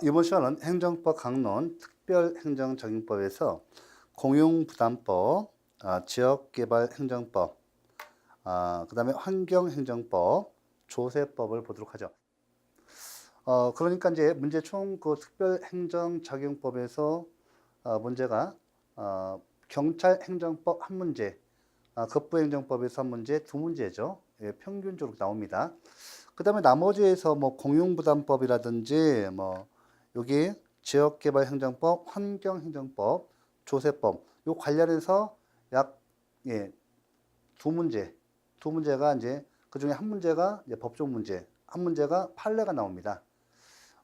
이번 시간은 행정법 강론 특별행정적용법에서 공용부담법, 지역개발행정법, 그 다음에 환경행정법, 조세법을 보도록 하죠. 그러니까 이제 문제 총 그 특별행정적용법에서 문제가 경찰행정법 한 문제, 급부행정법에서 한 문제, 두 문제죠. 예, 평균적으로 나옵니다. 그 다음에 나머지에서 뭐 공용부담법이라든지 뭐 여기 지역개발행정법, 환경행정법, 조세법 요 관련해서 약 예, 두 문제, 두 문제가 이제 그 중에 한 문제가 이제 법적 문제, 한 문제가 판례가 나옵니다.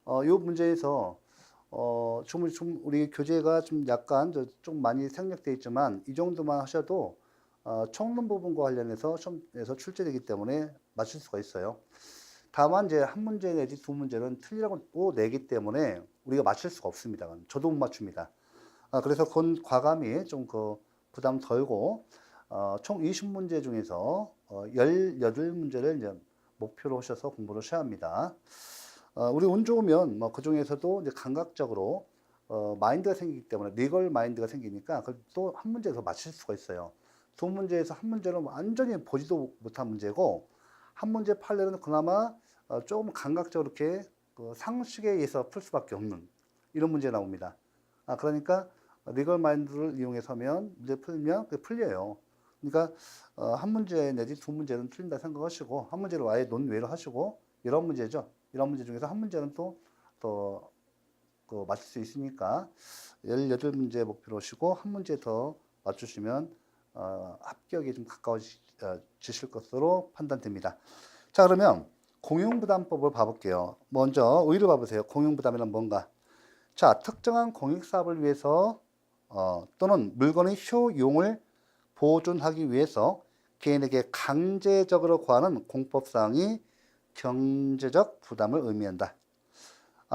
요 문제에서 좀 우리 교재가 좀 약간 좀 많이 생략되어 있지만 이 정도만 하셔도 총론 부분과 관련해서 시험에서 출제되기 때문에 맞출 수가 있어요. 다만 이제 한 문제 내지 두 문제는 틀리라고 내기 때문에 우리가 맞출 수가 없습니다. 저도 못 맞춥니다. 그래서 그건 과감히 좀 그 부담 덜고 총 20문제 중에서 18문제를 이제 목표로 하셔서 공부를 하셔야 합니다. 우리 운 좋으면 뭐 그 중에서도 이제 감각적으로 마인드가 생기기 때문에 리걸 마인드가 생기니까 그걸 또 한 문제에서 맞출 수가 있어요. 두 문제에서 한 문제는 완전히 보지도 못한 문제고 한 문제 판례는 그나마 조금 감각적으로 이렇게 그 상식에 의해서 풀 수밖에 없는 이런 문제 나옵니다. 그러니까 리걸 마인드를 이용해서 하면 문제 풀면 그게 풀려요. 그러니까 한 문제 내지 두 문제는 틀린다 생각하시고 한 문제를 아예 논외로 하시고 이런 문제죠. 이런 문제 중에서 한 문제는 또 그 맞출 수 있으니까 18문제 목표로 하시고 한 문제 더 맞추시면 합격에 좀 가까워지실 것으로 판단됩니다. 자, 그러면 공용부담법을 봐볼게요. 먼저 의의를 봐보세요. 공용부담이란 뭔가? 자, 특정한 공익사업을 위해서 또는 물건의 효용을 보존하기 위해서 개인에게 강제적으로 구하는 공법사항이 경제적 부담을 의미한다.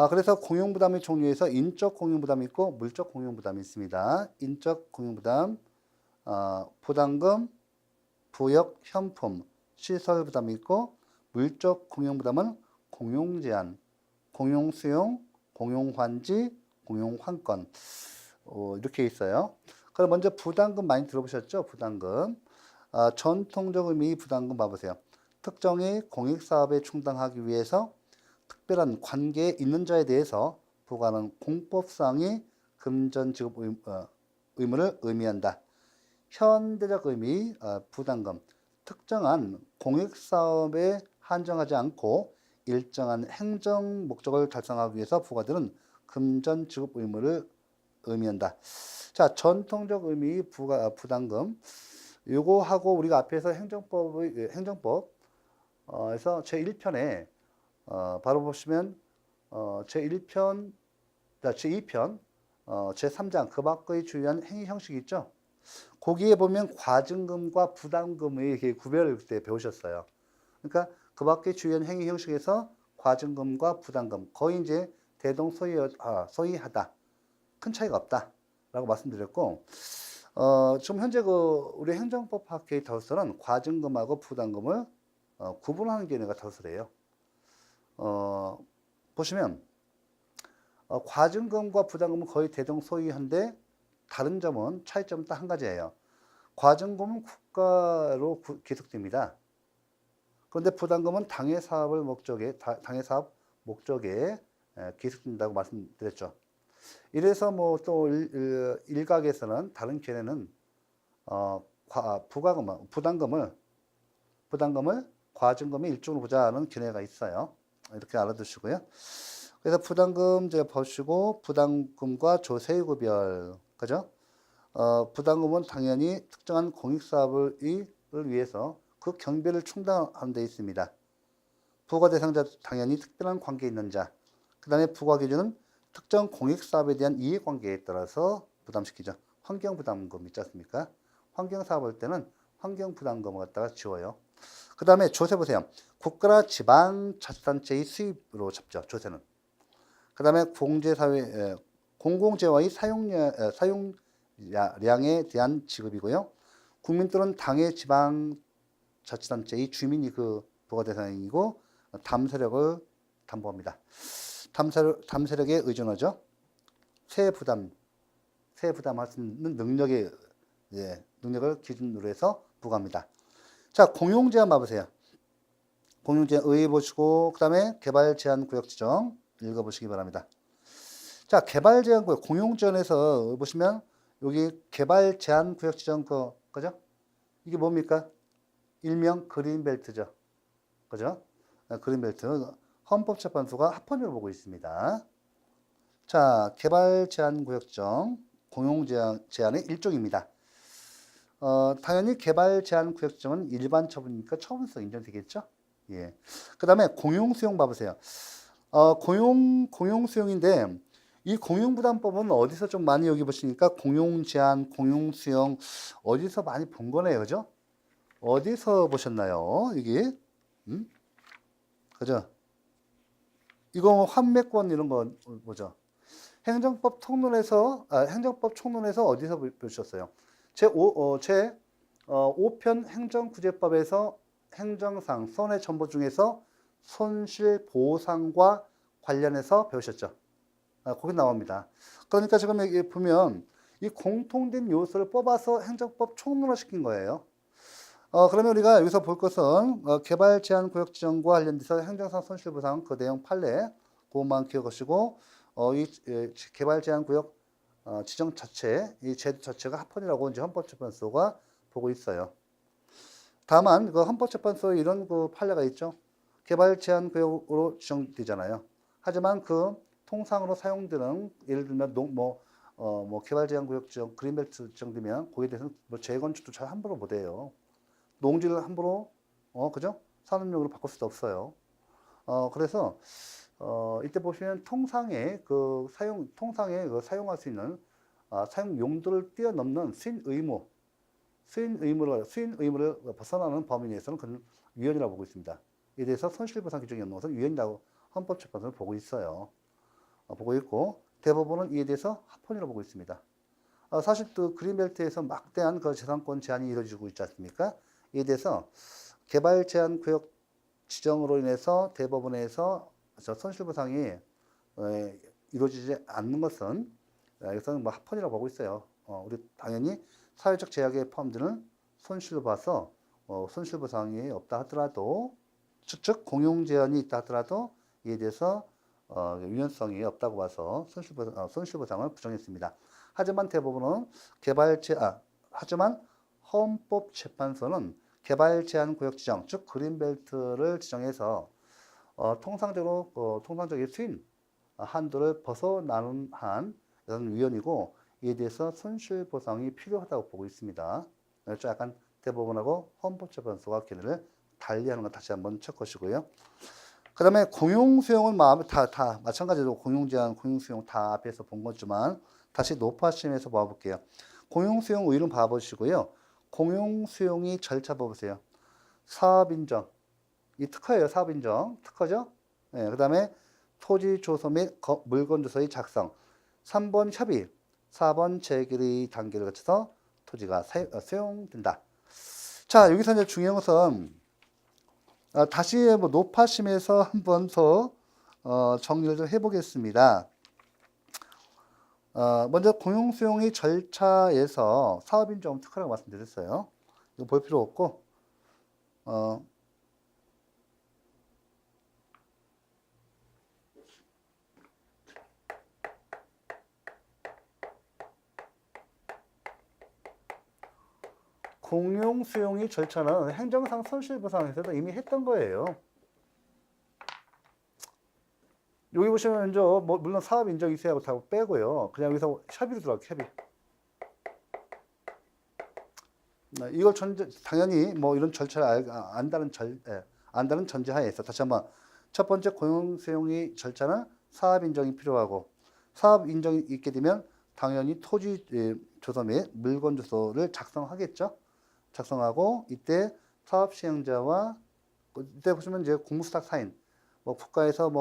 그래서 공용부담의 종류에서 인적 공용부담이 있고 물적 공용부담이 있습니다. 인적 공용부담, 부담금, 부역, 현품, 시설 부담이 있고 물적 공용부담은 공용제한, 공용수용, 공용환지, 공용환권 이렇게 있어요. 그럼 먼저 부담금 많이 들어보셨죠? 부담금. 전통적 의미 부담금 봐보세요. 특정의 공익사업에 충당하기 위해서 특별한 관계에 있는 자에 대해서 부과하는 공법상의 금전 지급 의무를 의미한다. 현대적 의미 부담금. 특정한 공익사업에 한정하지 않고 일정한 행정 목적을 달성하기 위해서 부과되는 금전 지급 의무를 의미한다. 자, 전통적 의미 부담금. 요거하고 우리가 앞에서 행정법에서 제1편에 바로 보시면 제1편, 제2편, 제3장 그 밖의 주요한 행위 형식이 있죠. 거기에 보면 과징금과 부담금의 이렇게 구별을 그때 배우셨어요. 그러니까 그 밖의 주요한 행위 형식에서 과징금과 부담금 거의 이제 대동소이하다. 큰 차이가 없다라고 말씀드렸고 지금 현재 그 우리 행정법 데이터에서는 과징금하고 부담금을 구분하는 개념가 더스래요. 보시면 과징금과 부담금은 거의 대동소이한데 다른 점은 차이점은 딱 한 가지예요. 과징금은 국가로 기속됩니다. 그런데 부담금은 당해 사업 목적에 기속된다고 말씀드렸죠. 이래서 뭐 또 일각에서는 다른 견해는 부담금을 과징금의 일종으로 보자는 견해가 있어요. 이렇게 알아두시고요. 그래서 부담금 이제 보시고 부담금과 조세의 구별, 그죠? 부담금은 당연히 특정한 공익사업을 위해서 그 경비를 충당하는 데 있습니다. 부과 대상자 당연히 특별한 관계에 있는 자. 그 다음에 부과 기준은 특정 공익사업에 대한 이해관계에 따라서 부담시키죠. 환경부담금 있지 않습니까? 환경사업 할 때는 환경부담금을 갖다가 지워요. 그 다음에 조세 보세요. 국가나 지방자치단체의 수입으로 잡죠. 조세는. 그 다음에 공공재와의 사용량에 대한 지급이고요. 국민 또는 당의 지방자치단체의 주민이 그 부과 대상이고 담세력을 담보합니다. 담세력에 의존하죠. 세 부담할 수 있는 능력을 기준으로 해서 부과합니다. 자, 공용 제한 봐보세요. 공용 제한 의의 보시고, 그 다음에 개발 제한 구역 지정 읽어보시기 바랍니다. 자, 개발 제한 구역, 공용 제한에서 보시면 여기 개발 제한 구역 지정 그죠? 이게 뭡니까? 일명 그린벨트죠. 그죠? 그린벨트. 헌법재판소가 합헌으로 보고 있습니다. 자, 개발 제한 구역 지정, 공용 제한의 일종입니다. 당연히 개발 제한 구역 지정은 일반 처분이니까 처분성 인정되겠죠? 예. 그 다음에 공용 수용 봐보세요. 공용 수용인데, 이 공용부담법은 어디서 좀 많이 여기 보시니까 공용 제한, 공용 수용, 어디서 많이 본 거네요. 그죠? 어디서 보셨나요? 이게? 그죠? 이거 환매권 이런 거 뭐죠? 행정법 총론에서 어디서 보셨어요? 제 5편 행정구제법에서 행정상 손해전보 중에서 손실보상과 관련해서 배우셨죠? 거기 나옵니다. 그러니까 지금 여기 보면 이 공통된 요소를 뽑아서 행정법 총론화 시킨 거예요. 그러면 우리가 여기서 볼 것은 개발 제한 구역 지정과 관련돼서 행정상 손실보상 그 내용 판례 그것만 기억하시고 이 개발 제한 구역 지정 자체 이 제도 자체가 합헌이라고 이제 헌법재판소가 보고 있어요. 다만 그 헌법재판소에 이런 그 판례가 있죠. 개발 제한 구역으로 지정되잖아요. 하지만 그 통상으로 사용되는 예를 들면 개발 제한 구역 지정 그린벨트 지정되면 거기에 대해서는 뭐 재건축도 잘 함부로 못 해요. 농지를 함부로 그죠? 산업용으로 바꿀 수도 없어요. 그래서 이때 보시면 통상에 사용할 수 있는 사용 용도를 뛰어넘는 수인 의무를 벗어나는 범위 내에서는 그는 위헌이라고 보고 있습니다. 이에 대해서 손실보상 규정이 없는 것은 위헌이라고 헌법재판소는 보고 있어요. 보고 있고 대법원은 이에 대해서 합헌이라고 보고 있습니다. 사실 또 그린벨트에서 막대한 그 재산권 제한이 이루어지고 있지 않습니까? 이에 대해서 개발 제한 구역 지정으로 인해서 대법원에서 손실보상이 이루어지지 않는 것은 여기서는 뭐 합헌이라고 보고 있어요. 우리 당연히 사회적 제약에 포함되는 손실을 봐서 손실보상이 없다 하더라도 즉 공용 제한이 있다 하더라도 이에 대해서 유연성이 없다고 봐서 손실보상을 부정했습니다. 하지만 대법원은 하지만 헌법재판소는 개발 제한 구역 지정, 즉 그린벨트를 지정해서 통상적인 수인 한도를 벗어나는 한 이런 위헌이고 이에 대해서 손실보상이 필요하다고 보고 있습니다. 약간 대법원하고 헌법재판소가 견해를 달리하는 건 다시 한번 체크하시고요. 그 다음에 공용수용은 다 마찬가지로 공용제한, 공용수용 다 앞에서 본 거지만 다시 노파심에서 봐볼게요. 공용수용 의의는 봐보시고요. 공용수용이 절차 봐보세요. 사업인정. 이 특허예요. 사업인정. 특허죠. 네, 그 다음에 토지조서 및 물건조서의 작성. 3번 협의. 4번 재결의 단계를 거쳐서 토지가 수용된다. 자, 여기서 이제 중요한 것은 다시 뭐 노파심에서 한 번 더 정리를 좀 해보겠습니다. 먼저 공용수용의 절차에서 사업인정 특허라고 말씀드렸어요. 이거 볼 필요 없고 공용수용의 절차는 행정상 손실보상에서도 이미 했던 거예요. 여기 보시면 이제 물론 사업 인정 있어야 다 빼고요. 그냥 여기서 협의로 들어갈게요. 협의. 이걸 당연히 뭐 이런 절차를 안다는 전제하에서 다시 한번 첫 번째 공용수용의 절차는 사업 인정이 필요하고 사업 인정이 있게 되면 당연히 토지 조서 및 물건 조서를 작성하겠죠. 작성하고 이때 사업 시행자와 이때 보시면 이제 공무수탁 사인 뭐 국가에서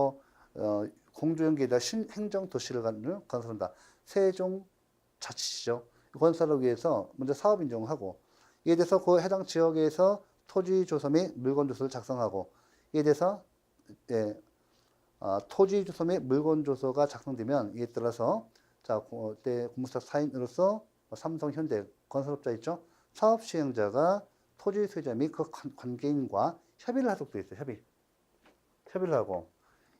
공조연계에다 신행정 도시를 건설한다. 세종자치시죠. 건설을 위해서 먼저 사업 인정을 하고 이에 대해서 그 해당 지역에서 토지 조서 및 물건 조서를 작성하고 이에 대해서 토지 주소 및 물건 주소가 작성되면 이에 따라서 자, 그때 공무사 사인으로서 삼성, 현대, 건설업자 있죠? 사업 시행자가 토지 소유자 및 그 관계인과 협의를 하도록 되어 있어요. 협의를 하고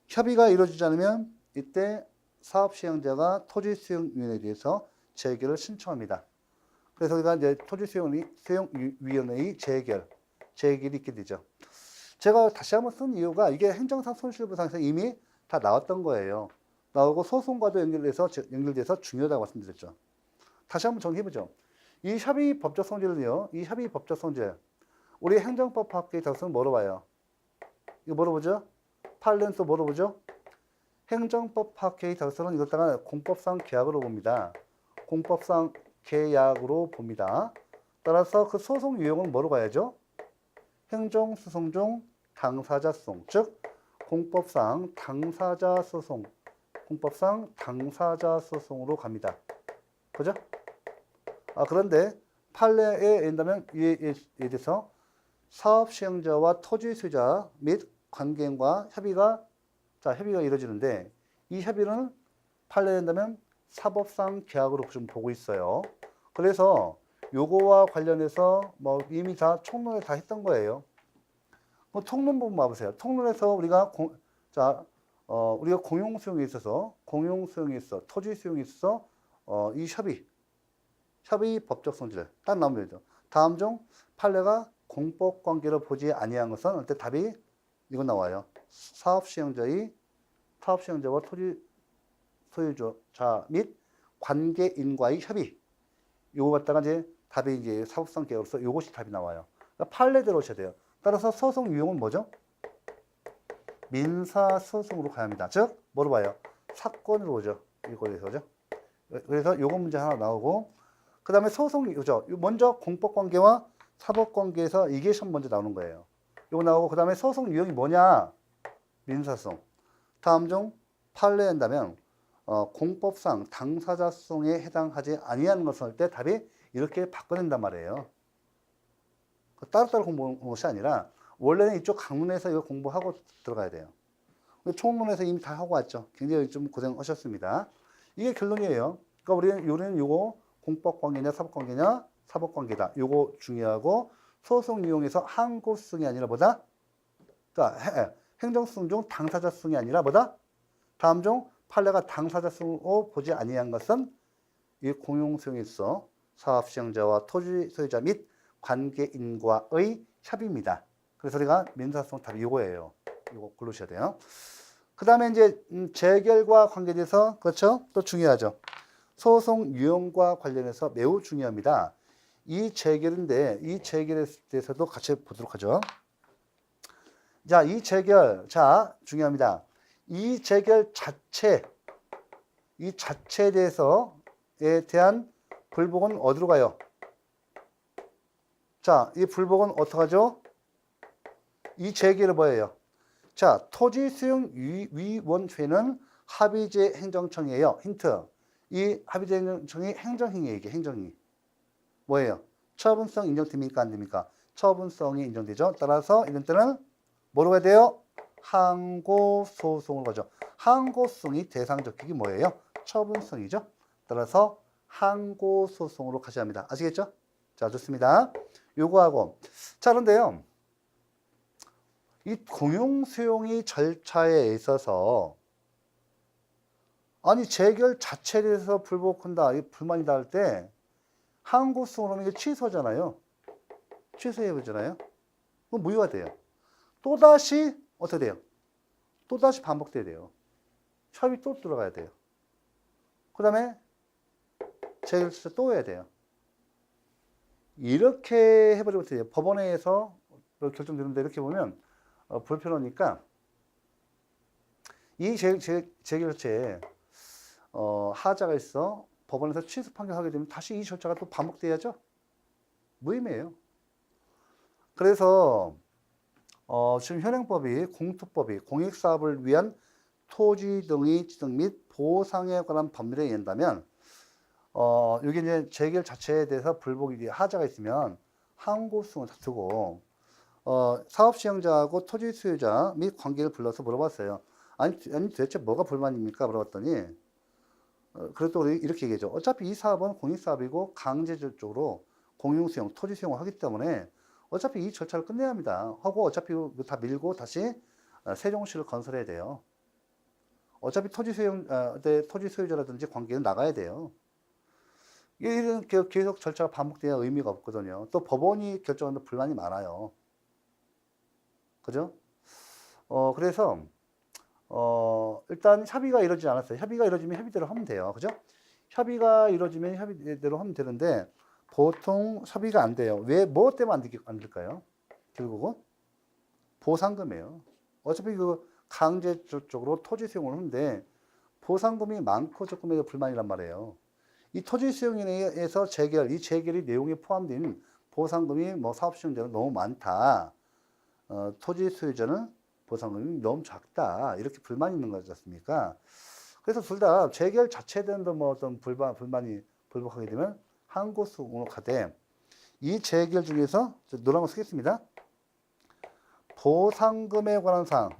협의가 이루어지지 않으면 이때 사업 시행자가 토지 수용위원회에 대해서 재결을 신청합니다. 그래서 우리가 이제 토지 수용위원회의 재결이 있게 되죠. 제가 다시 한번 쓴 이유가 이게 행정상 손실보상에서 이미 다 나왔던 거예요. 나오고 소송과도 연결돼서 중요하다고 말씀드렸죠. 다시 한번 정리해보죠. 이 협의 법적 성질은요. 이 협의 법적 성질. 우리 행정법학계에 따라서는 뭐로 봐요? 이거 뭐로 보죠? 판례에서 뭐로 보죠? 행정법학계에 따라서는 이걸 다가 공법상 계약으로 봅니다. 공법상 계약으로 봅니다. 따라서 그 소송 유형은 뭐로 가야죠? 행정소송 중 당사자 소송, 즉 공법상 당사자 소송으로 갑니다. 그죠? 그런데 판례에 의한다면 이에 대해서 사업 시행자와 토지 소유자 및 관계인과 협의가 이루어지는데 이 협의는 판례에 의한다면 사법상 계약으로 좀 보고 있어요. 그래서 요거와 관련해서 뭐 이미 다 총론을 다 했던 거예요. 총론 부분 봐보세요. 총론에서 우리가 우리가 공용 수용에 있어서 토지 수용에 있어서 이 협의 법적 성질 딱 나오면 되죠. 다음 중 판례가 공법 관계로 보지 아니한 것은 그때 답이 이거 나와요. 사업 시행자와 토지 소유자 및 관계인과의 협의. 요거 갖다가 이제 답이 이제 사법상 계약으로서 요것이 답이 나와요. 그러니까 판례대로 오셔야 돼요. 따라서 소송 유형은 뭐죠? 민사소송으로 가야 합니다. 즉, 뭐로 봐요? 사건으로 오죠. 이거에서, 그죠? 그래서 요거 문제 하나 나오고, 그 다음에 소송 유죠. 먼저 공법관계와 사법관계에서 이게 시험 먼저 나오는 거예요. 요거 나오고, 그 다음에 소송 유형이 뭐냐? 민사소송. 다음 중 판례에 한다면, 공법상 당사자 소송에 해당하지 아니하는 것을 할 때 답이 이렇게 바꿔낸단 말이에요. 따로따로 공부하는 것이 아니라 원래는 이쪽 강문에서 이거 공부하고 들어가야 돼요. 총론에서 이미 다 하고 왔죠. 굉장히 좀 고생하셨습니다. 이게 결론이에요. 그러니까 우리는 요거 공법관계냐 사법관계다. 요거 중요하고 소송 이용해서 항고수송이 아니라 뭐다? 그러니까 행정수송 중 당사자 수송이 아니라 뭐다? 다음 중 판례가 당사자 수송으로 보지 아니한 것은 이 공용수용에 있어 사업 시행자와 토지 소유자 및 관계인과의 협의입니다. 그래서 우리가 민사소송 답이 이거예요. 이거 고르셔야 돼요. 그 다음에 이제 재결과 관계돼서 그렇죠? 또 중요하죠. 소송 유형과 관련해서 매우 중요합니다. 이 재결인데 이 재결에 대해서도 같이 보도록 하죠. 자, 이 재결 중요합니다. 이 재결 자체에 대한 불복은 어디로 가요? 자, 이 불복은 어떡하죠? 이 재결을 뭐예요? 자, 토지수용위원회는 합의제 행정청이에요. 힌트. 이 합의제 행정청이 행정행위예요. 이게 행정행위. 뭐예요? 처분성 인정됩니까? 안 됩니까? 처분성이 인정되죠. 따라서 이런 때는 뭐로 가야 돼요? 항고소송으로 가죠. 항고소송이 대상적격이 뭐예요? 처분성이죠. 따라서 항고소송으로 가셔야 합니다. 아시겠죠? 자, 좋습니다. 요거하고. 자, 그런데요. 이 공용수용이 절차에 있어서 아니 재결 자체에 대해서 불복한다, 불만이다 할 때 항고소송으로 하면 이게 취소잖아요. 취소해보잖아요. 그럼 무효가 돼요. 또다시 어떻게 돼요? 또다시 반복돼야 돼요. 협의 또 들어가야 돼요. 그 다음에 재결 또 해야 돼요. 이렇게 해버리면 돼요. 법원에서 결정되는데 이렇게 보면 불편하니까 이 재결체에 하자가 있어 법원에서 취소 판결하게 되면 다시 이 절차가 또 반복돼야죠. 무의미해요. 그래서 지금 현행법이 공토법이 공익사업을 위한 토지 등의 지정 및 보상에 관한 법률에 의한다면 여기 이제 재결 자체에 대해서 불복이 하자가 있으면 항고소송을 다투고 사업 시행자하고 토지 소유자 및 관계를 불러서 물어봤어요. 아니 도대체 뭐가 불만입니까? 물어봤더니 그래도 우리 이렇게 얘기하죠. 어차피 이 사업은 공익사업이고 강제적으로 공용수용, 토지 수용을 하기 때문에 어차피 이 절차를 끝내야 합니다. 하고 어차피 이거 다 밀고 다시 세종시를 건설해야 돼요. 어차피 토지 수용, 토지 소유자라든지 관계는 나가야 돼요. 이런 계속 절차가 반복돼야 의미가 없거든요. 또 법원이 결정하는 불만이 많아요. 그죠? 그래서 일단 협의가 이루어지지 않았어요. 협의가 이루어지면 협의대로 하면 돼요. 그죠? 협의가 이루어지면 협의대로 하면 되는데 보통 협의가 안 돼요. 왜, 뭐 때문에 안 될까요? 결국은 보상금이에요. 어차피 그 강제적으로 토지 수용을 하는데 보상금이 많고 적금에 대한 불만이란 말이에요. 이 토지 수용에 의해서 이 재결이 내용에 포함된 보상금이 뭐 사업 시행자는 너무 많다. 토지 소유자는 보상금이 너무 작다. 이렇게 불만이 있는 거지 않습니까? 그래서 둘 다 재결 자체에 대한 뭐 어떤 불만이 불복하게 되면 항고소송으로 가되 이 재결 중에서 노란 거 쓰겠습니다. 보상금에 관한 사항,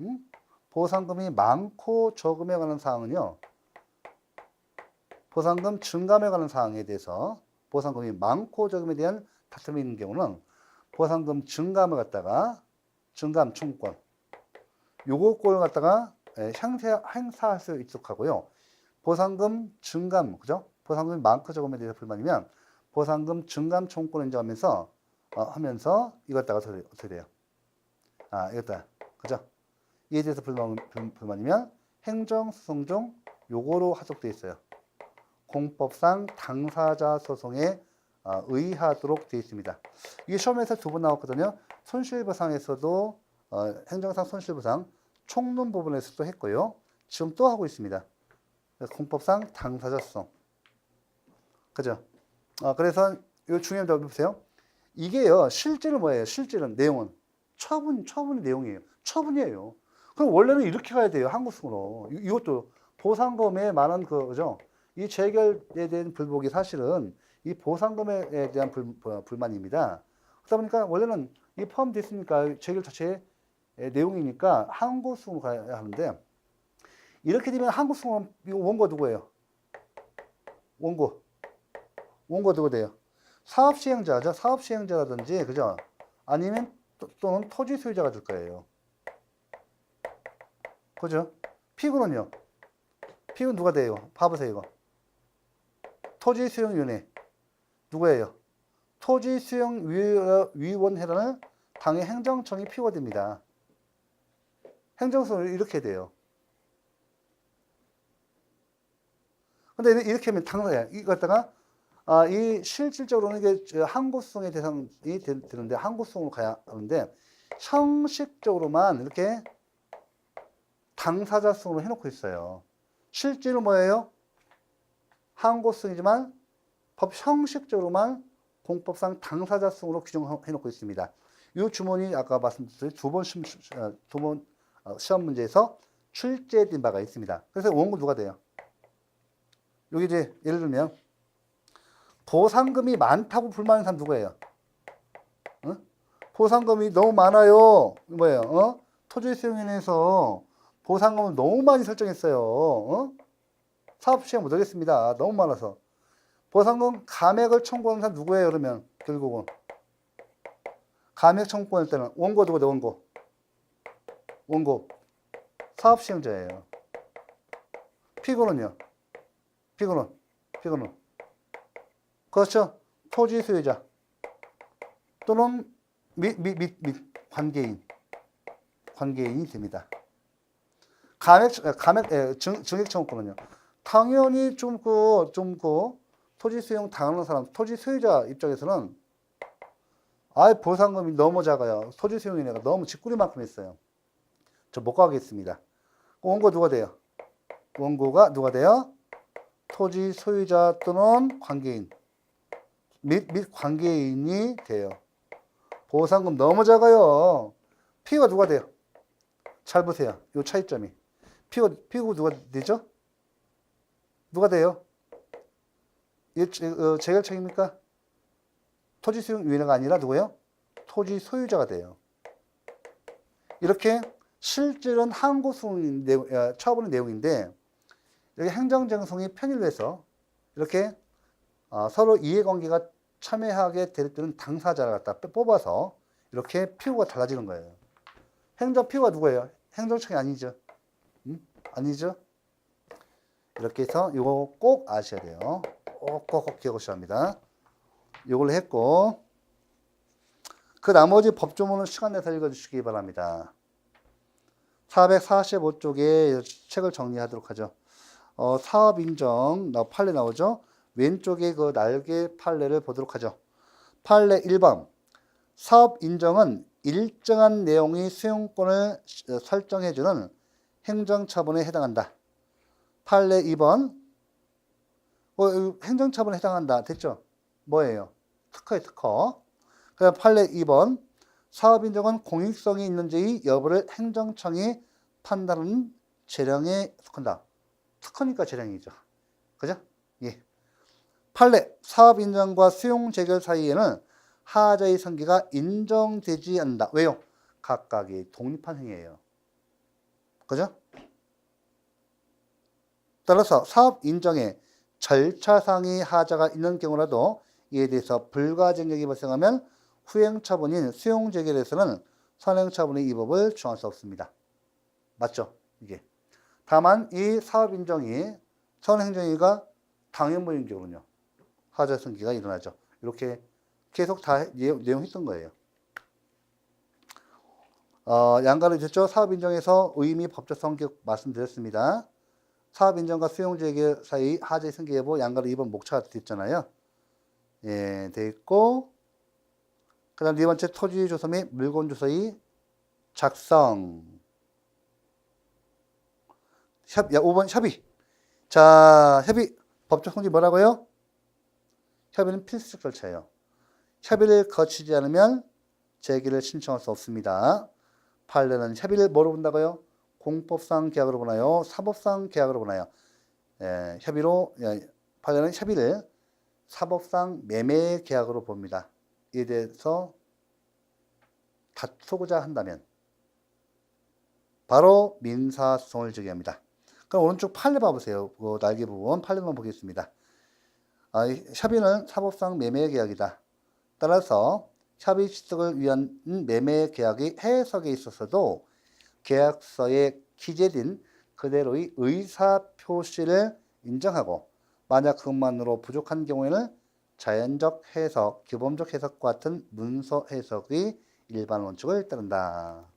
보상금이 많고 적음에 관한 사항은요. 보상금 증감에 관한 사항에 대해서 보상금이 많고 적음에 대한 다툼이 있는 경우는 보상금 증감을 갖다가 증감 청구권 요거권을 갖다가 행사할 수 있도록 하고요. 보상금 증감, 그죠? 보상금이 많고 적음에 대해서 불만이면 보상금 증감 청구권을 인정하면서 하면서 이것 갖다가 어떻게 돼요? 이것다, 그죠? 이에 대해서 불만이면 행정소송 중 요거로 하속되어 있어요. 공법상 당사자 소송에 의하도록 되어 있습니다. 이게 시험에서 두 번 나왔거든요. 손실보상에서도 행정상 손실보상 총론 부분에서도 했고요. 지금 또 하고 있습니다. 공법상 당사자 소송. 그죠? 그래서 이 중요한 점 보세요. 이게요, 실제는 뭐예요? 실제는 내용은 처분의 내용이에요. 처분이에요. 그럼 원래는 이렇게 가야 돼요. 항고송으로. 이것도 보상금에 많은 그죠? 이 재결에 대한 불복이 사실은 이 보상금에 대한 불만입니다. 그러다 보니까 원래는 이 포함되어 있으니까 재결 자체의 내용이니까 항고송으로 가야 하는데 이렇게 되면 항고송은 이거 원고 누구예요? 원고 누구 돼요? 사업시행자죠. 사업시행자라든지 그죠? 아니면 또는 토지 소유자가 될 거예요. 그죠? 피고는요? 피고는 누가 돼요? 봐보세요 이거. 토지수용위원회 누구예요? 토지수용위원회라는 당의 행정청이 피고가 됩니다. 행정소송을 이렇게 돼요. 근데 이렇게 하면 당사자 이거 갖다가 이 실질적으로는 이게 항고소송의 대상이 되는데 항고소송으로 가야 하는데 형식적으로만 이렇게 당사자 소송으로 해놓고 있어요. 실제로 뭐예요? 항고소송이지만 법 형식적으로만 공법상 당사자 소송으로 규정해놓고 있습니다. 이 주문이 아까 말씀드린 두 번 시험 문제에서 출제된 바가 있습니다. 그래서 원고 누가 돼요? 여기 이제 예를 들면 보상금이 많다고 불만하는 사람 누구예요? 보상금이 너무 많아요. 뭐예요? 토지 수용인에서 보상금을 너무 많이 설정했어요. 사업 시행 못하겠습니다. 너무 많아서. 보상금 감액을 청구하는 사람 누구예요? 그러면 결국은 감액 청구권일 때는 원고 누구죠? 원고 사업 시행자예요. 피고는요? 피고는 그렇죠. 토지 소유자 또는 및 관계인이 됩니다. 증액 청구권은요. 당연히 토지 수용 당하는 사람, 토지 소유자 입장에서는 보상금이 너무 작아요. 토지 수용인회가 너무 짓구리만큼 했어요. 저 못 가겠습니다. 원고 누가 돼요? 원고가 누가 돼요? 토지 소유자 또는 관계인 및 관계인이 돼요. 보상금 너무 작아요. 피고가 누가 돼요? 잘 보세요. 이 차이점이. 피고 누가 되죠? 누가 돼요? 재결청입니까? 토지 수용위원회가 아니라 누구예요? 토지 소유자가 돼요. 이렇게 실질은 항고소송 처분의 내용인데 여기 행정쟁송이 편일해서 이렇게 서로 이해관계가 첨예하게 대립되는 당사자를 갖다 뽑아서 이렇게 피고가 달라지는 거예요. 행정 피고가 누구예요? 행정청이 아니죠. 아니죠. 이렇게 해서 이거 꼭 아셔야 돼요. 꼭 기억하셔야 합니다. 이걸로 했고 그 나머지 법조문은 시간 내서 읽어주시기 바랍니다. 445쪽에 책을 정리하도록 하죠. 사업인정 판례 나오죠. 왼쪽에 그 날개 판례를 보도록 하죠. 판례 1번 사업인정은 일정한 내용의 수용권을 설정해주는 행정처분에 해당한다. 판례 2번 행정처분에 해당한다. 됐죠? 뭐예요? 특허에 특허. 그다음 판례 2번 사업인정은 공익성이 있는지 여부를 행정청이 판단하는 재량에 속한다. 특허니까 재량이죠. 그죠? 예. 판례 사업인정과 수용재결 사이에는 하자의 성기가 인정되지 않는다. 왜요? 각각이 독립한 행위예요. 그죠? 따라서 사업인정에 절차상의 하자가 있는 경우라도 이에 대해서 불가증력이 발생하면 후행처분인 수용재결에서는 선행처분의 이 법을 준할 수 없습니다. 맞죠? 이게. 다만 이 사업인정이 선행정의가 당연무효인 경우는요. 하자 성기가 일어나죠. 이렇게 계속 다 내용했던 거예요. 양가를 됐죠. 사업인정에서 의미 법적성 기억 말씀드렸습니다. 사업인정과 수용재결 사이 하자의 성기 여부 양가로 2번 목차가 됐잖아요. 예, 돼 있고 그 다음 네 번째 토지 주소 및 물건 주소의 작성. 5번 협의. 자, 협의 법적 성질 뭐라고요? 협의는 필수적 절차예요. 협의를 거치지 않으면 재기를 신청할 수 없습니다. 판례는 협의를 뭐로 본다고요? 공법상 계약으로 보나요? 사법상 계약으로 보나요? 예, 판례는 협의를 사법상 매매 계약으로 봅니다. 이에 대해서 다투고자 한다면 바로 민사소송을 제기합니다. 그럼 오른쪽 판례 봐보세요. 그 날개 부분 판례만 보겠습니다. 협의는 사법상 매매 계약이다. 따라서 협의 취득을 위한 매매 계약의 해석에 있어서도 계약서에 기재된 그대로의 의사 표시를 인정하고 만약 그것만으로 부족한 경우에는 자연적 해석, 규범적 해석과 같은 문서 해석의 일반 원칙을 따른다.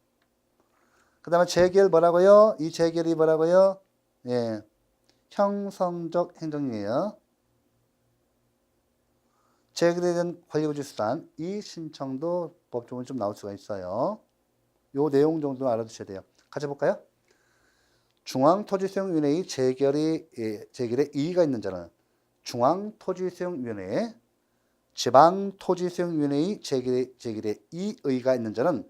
그 다음에 재결 뭐라고요? 이 재결이 뭐라고요? 예, 형성적 행정이에요. 재결에 대한 권리구제수단 이 신청도 법조문이 좀 나올 수가 있어요. 요 내용 정도는 알아두셔야 돼요. 같이 볼까요? 중앙토지수용위원회의 재결의 이의가 있는 자는 중앙토지수용위원회에 지방토지수용위원회의 재결의 이의가 있는 자는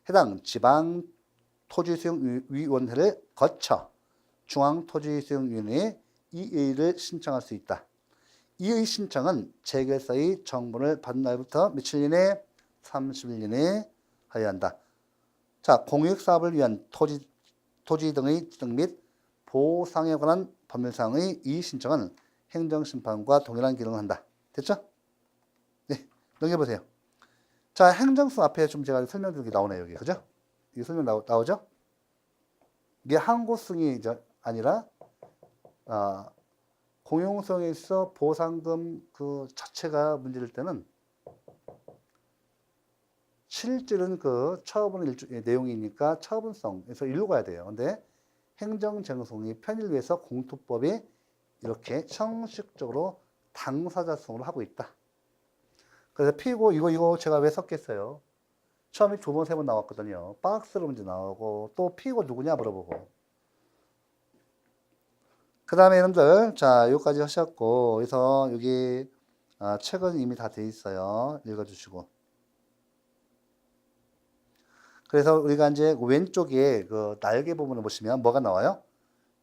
해당 지방토지수용위원회를 거쳐 중앙토지수용위원회에 이의를 신청할 수 있다. 이의 신청은 재결서의 정보를 받은 날부터 며칠 이내 30일 이내에 하여야 한다. 자, 공익사업을 위한 토지 등의 지정 및 보상에 관한 법률사항의 이의 신청은 행정심판과 동일한 기능을 한다. 됐죠? 네, 넘겨보세요. 자, 행정수 앞에 좀 제가 설명드린 게 나오네요. 여기. 그죠? 이 설명 나오죠? 이게 항고성이 아니라 공용성에 있어 보상금 그 자체가 문제일 때는 실질은 그 처분 내용이니까 처분성에서 일로 가야 돼요. 근데 행정쟁송이 편의를 위해서 공투법이 이렇게 형식적으로 당사자성으로 하고 있다. 그래서 피고 이거 제가 왜 섞겠어요? 처음에 2번, 3번 나왔거든요. 박스로 문제 나오고 또 피고 누구냐 물어보고. 그 다음에 여러분들 자 여기까지 하셨고 그래서 여기 책은 이미 다 돼 있어요. 읽어주시고. 그래서 우리가 이제 왼쪽에 그 날개 부분을 보시면 뭐가 나와요?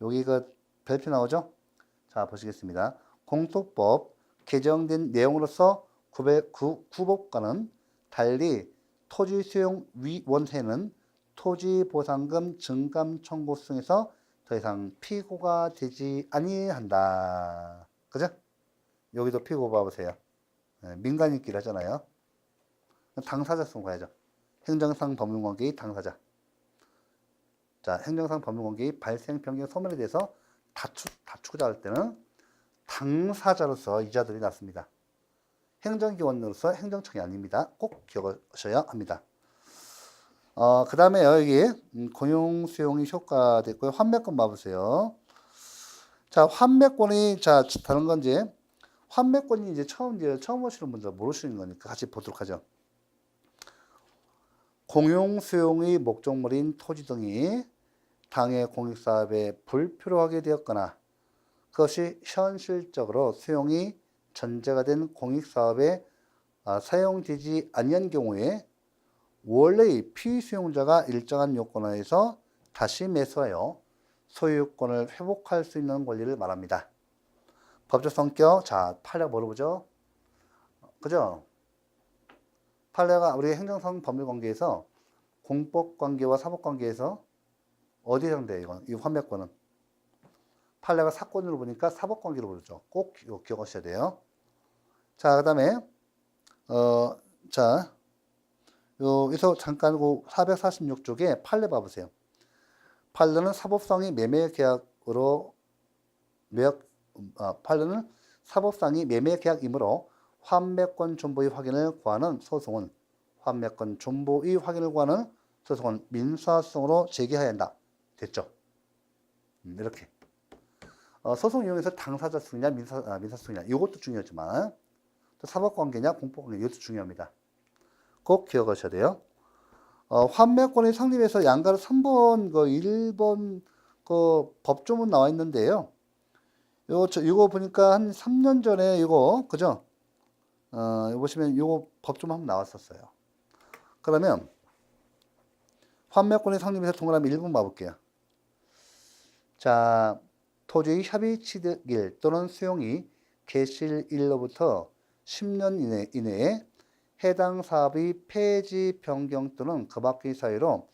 여기 그 별표 나오죠? 자 보시겠습니다. 공토법 개정된 내용으로서 구법과는 달리 토지수용위원회는 토지보상금 증감 청구 수정에서 더 이상 피고가 되지 아니한다. 그죠? 여기도 피고 봐보세요. 민간인끼리 하잖아요. 당사자 쓰고 가야죠. 행정상 법률관계의 당사자. 자, 행정상 법률관계의 발생, 변경, 소멸에 대해서 다투고자 할 때는 당사자로서 이자들이 났습니다. 행정기관으로서 행정청이 아닙니다. 꼭 기억하셔야 합니다. 그 다음에 여기 공용 수용이 효과됐고요. 환매권 봐보세요. 자, 환매권이 자 다른 건지 환매권이 이제 처음 보시는 분들 모르시는 거니까 같이 보도록 하죠. 공용 수용의 목적물인 토지 등이 당해 공익사업에 불필요하게 되었거나 그것이 현실적으로 수용이 전제가 된 공익사업에 사용되지 아니한 경우에 원래의 피수용자가 일정한 요건하에서 다시 매수하여 소유권을 회복할 수 있는 권리를 말합니다. 법적 성격, 자, 판례가 뭐로 보죠? 그죠? 판례가 우리 행정상 법률관계에서 공법관계와 사법관계에서 어디에 해당돼요? 이건 이 환매권은 판례가 사건으로 보니까 사법관계로 보죠. 꼭 기억하셔야 돼요. 자, 그다음에 자, 여기서 잠깐 446쪽에 판례 봐보세요. 판례는 사법상의 매매계약으로 판례는 사법상의 매매계약이므로 환매권 존보의 확인을 구하는 소송은 환매권 존보의 확인을 구하는 소송은 민사소송으로 제기해야 한다. 됐죠? 이렇게 소송 이용해서 당사자 수냐 민사소송이냐 이것도 중요하지만 또 사법관계냐 공법관계 이것도 중요합니다. 꼭 기억하셔야 돼요. 환매권의 성립에서 양가로 3번 그 1번 그 법조문 나와 있는데요. 이거 보니까 한 3년 전에 이거 그죠? 이거 보시면 이거 법조문 한번 나왔었어요. 그러면 환매권의 성립에서 동그라미 1번 봐볼게요. 자, 토지의 협의 취득일 또는 수용이 개시일로부터 10년 이내에 해당 사업의 폐지, 변경 또는 그 밖의 사유로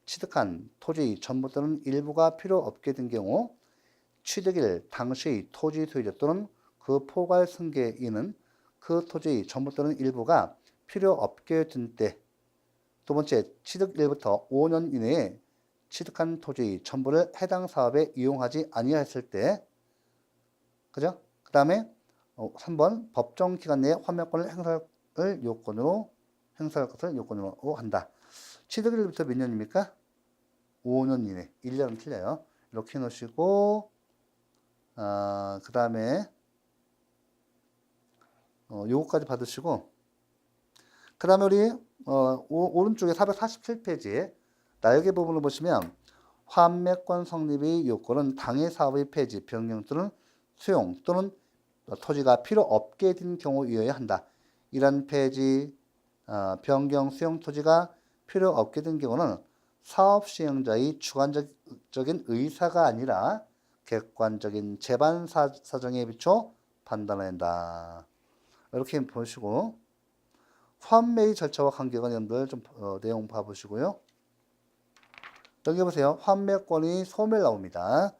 취득한 토지의 전부 또는 일부가 필요 없게 된 경우 취득일 당시의 토지 소유자 또는 그 포괄 승계인은 그 토지의 전부 또는 일부가 필요 없게 된 때, 두 번째 취득일부터 5년 이내에 취득한 토지의 전부를 해당 사업에 이용하지 아니하였을 때, 그죠? 그 다음에 3번 법정 기간 내에 환매권을 행사할 것을 요건으로 한다. 취득일부터 몇 년입니까? 5년 이내. 1년은 틀려요. 이렇게 놓으시고 그 다음에 요거까지 받으시고 그 다음에 우리 오른쪽에 447페이지에 날개 부분을 보시면 환매권 성립의 요건은 당해 사업의 폐지, 변경 또는 수용 또는 토지가 필요 없게 된 경우이어야 한다. 이런 폐지, 변경, 수용 토지가 필요 없게 된 경우는 사업 시행자의 주관적인 의사가 아니라 객관적인 재반 사정에 비춰 판단해야 한다. 이렇게 보시고 환매의 절차와 관계가 여러분들 좀 내용 봐보시고요. 여기 보세요. 환매권이 소멸 나옵니다.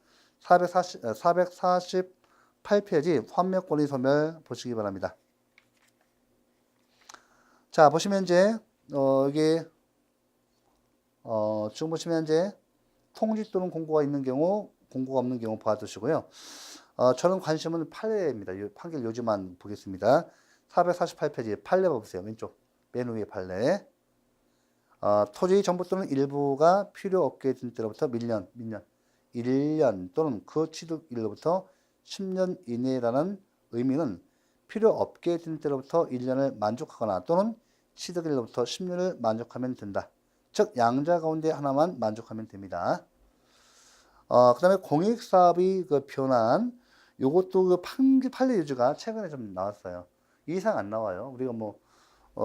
448페이지 환매권의 소멸 보시기 바랍니다. 자, 보시면 이제 여기 지금 보시면 이제 통지 또는 공고가 있는 경우, 공고가 없는 경우 봐두시고요. 저는 관심은 판례입니다. 판결 요지만 보겠습니다. 448페이지 판례 보세요. 왼쪽 맨 위에 판례. 토지 전부 또는 일부가 필요 없게 된 때로부터 1년 또는 그 취득일로부터 10년 이내라는 의미는 필요 없게 된 때로부터 1년을 만족하거나 또는 취득일로부터 10년을 만족하면 된다. 즉 양자 가운데 하나만 만족하면 됩니다. 그 다음에 공익사업의 그 변환 요것도 그 판례 유지가 최근에 좀 나왔어요. 이 이상 안 나와요. 우리가 뭐